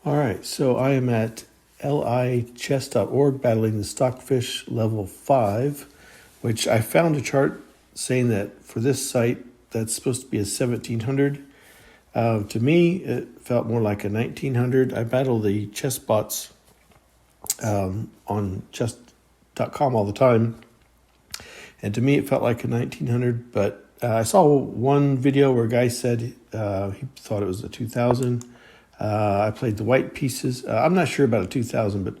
All right, so I am at lichess.org battling the Stockfish level 5, which I found a chart saying that for this site that's supposed to be a 1700. To me, it felt more like a 1900. I battle the chess bots on chess.com all the time, and to me it felt like a 1900, but I saw one video where a guy said he thought it was a 2000. I played the white pieces. I'm not sure about a 2000, but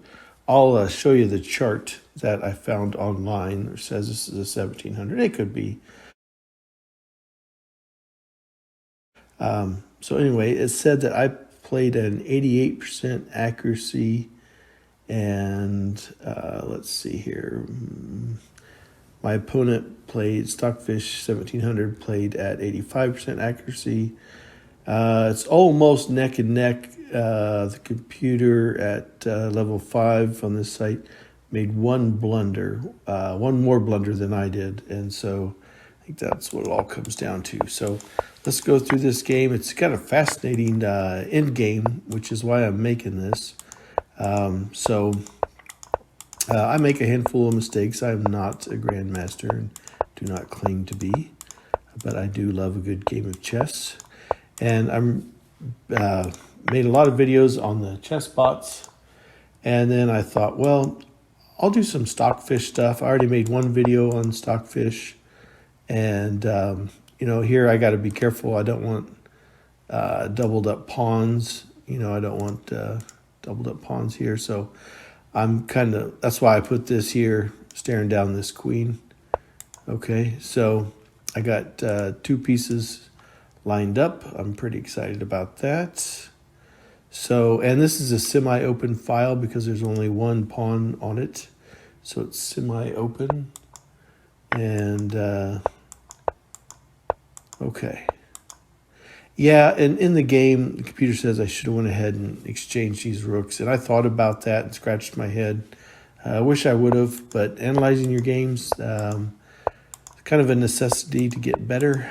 I'll show you the chart that I found online. It says this is a 1700. It could be. So anyway, it said that I played an 88% accuracy, and let's see here. My opponent played Stockfish 1700, played at 85% accuracy. It's almost neck and neck. The computer at level 5 on this site made one blunder, one more blunder than I did. And so I think that's what it all comes down to. So let's go through this game. It's kind of fascinating end game, which is why I'm making this. I make a handful of mistakes. I'm not a grandmaster and do not claim to be, but I do love a good game of chess. And I'm made a lot of videos on the chess bots, and then I thought, well, I'll do some Stockfish stuff. I already made one video on Stockfish, and here I got to be careful. I don't want doubled up pawns. I don't want doubled up pawns here. So that's why I put this here, staring down this queen. Okay, so I got 2 pieces lined up. I'm pretty excited about that. So, and this is a semi-open file because there's only one pawn on it. So it's semi-open. And, okay. Yeah, and in the game, the computer says I should have went ahead and exchanged these rooks. And I thought about that and scratched my head. I wish I would have, but analyzing your games, kind of a necessity to get better.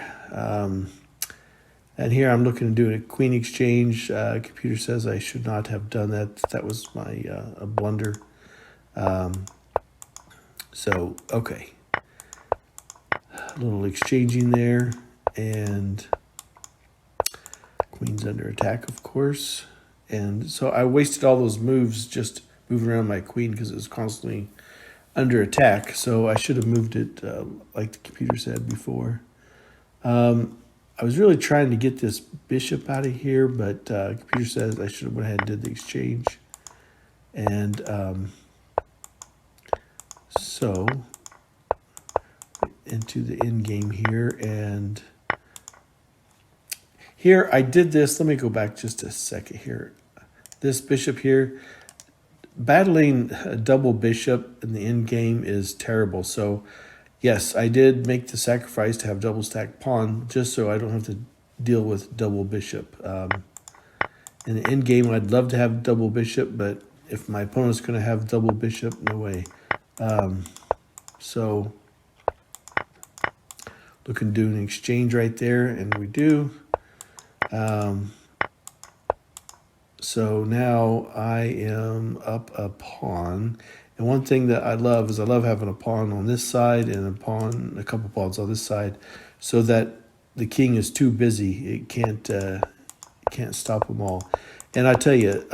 And here I'm looking to do a queen exchange. Computer says I should not have done that. That was my a blunder. Okay. A little exchanging there. And queen's under attack, of course. And so I wasted all those moves just moving around my queen because it was constantly under attack. So I should have moved it like the computer said before. I was really trying to get this bishop out of here, but the computer says I should have went ahead and did the exchange. And so into the end game here. And here I did this. Let me go back just a second here. This bishop here, battling a double bishop in the end game is terrible. So yes, I did make the sacrifice to have double stacked pawn just so I don't have to deal with double bishop. In the end game, I'd love to have double bishop, but if my opponent's going to have double bishop, no way. So looking to do an exchange right there, and we do. So now I am up a pawn. And one thing that I love is I love having a pawn on this side and a couple pawns on this side, so that the king is too busy. It can't stop them all. And I tell you,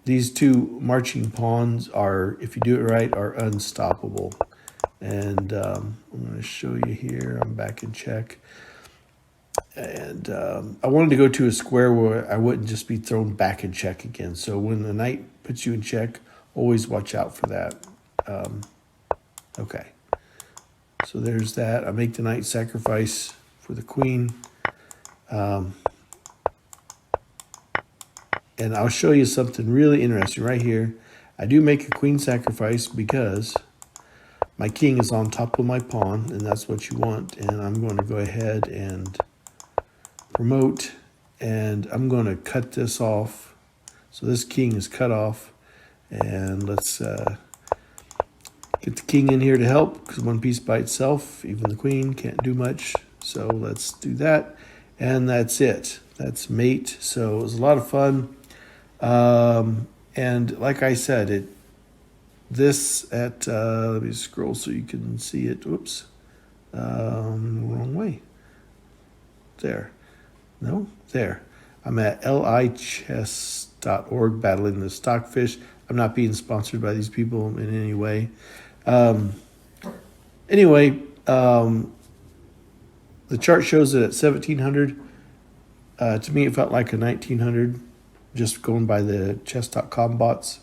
these 2 marching pawns are, if you do it right, are unstoppable. And I'm going to show you here. I'm back in check. And I wanted to go to a square where I wouldn't just be thrown back in check again. So when the knight puts you in check, always watch out for that. Okay. So there's that. I make the knight sacrifice for the queen. And I'll show you something really interesting right here. I do make a queen sacrifice because my king is on top of my pawn, and that's what you want. And I'm going to go ahead and promote, and I'm going to cut this off. So this king is cut off. And let's get the king in here to help, because one piece by itself, even the queen, can't do much. So let's do that. And that's it. That's mate. So it was a lot of fun. And like I said, this at let me scroll so you can see it. Whoops, wrong way. There, no, there. I'm at lichess.org battling the Stockfish. I'm not being sponsored by these people in any way. Anyway, the chart shows it at 1700. To me, it felt like a 1900, just going by the chess.com bots.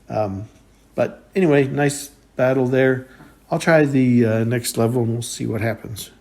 But anyway, nice battle there. I'll try the next level and we'll see what happens.